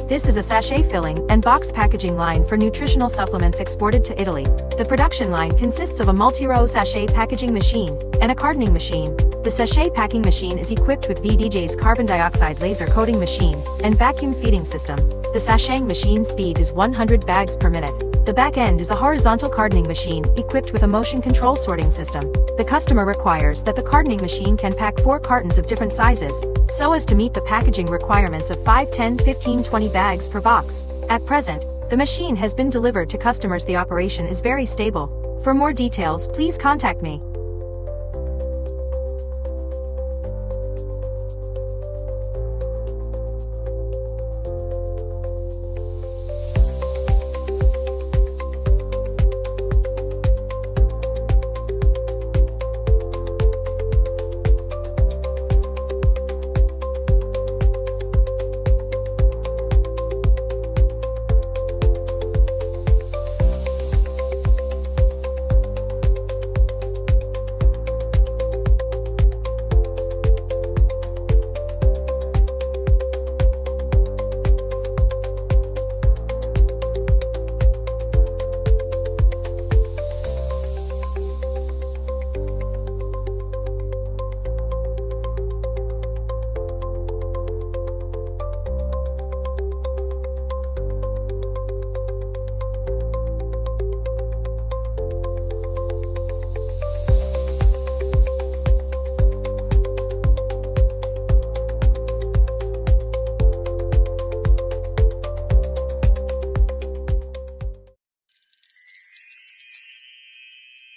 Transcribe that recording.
This is a sachet filling and box packaging line for nutritional supplements exported to Italy. The production line consists of a multi-row sachet packaging machine and a cartoning machine. The sachet packing machine is equipped with VDJ's carbon dioxide laser coating machine and vacuum feeding system. The sachet machine speed is 100 bags per minute. The back end is a horizontal cartoning machine equipped with a motion control sorting system. The customer requires that the cartoning machine can pack 4 cartons of different sizes, so as to meet the packaging requirements of 5, 10, 15, 20 bags per box. At present, the machine has been delivered to customers. The operation is very stable. For more details, please contact me.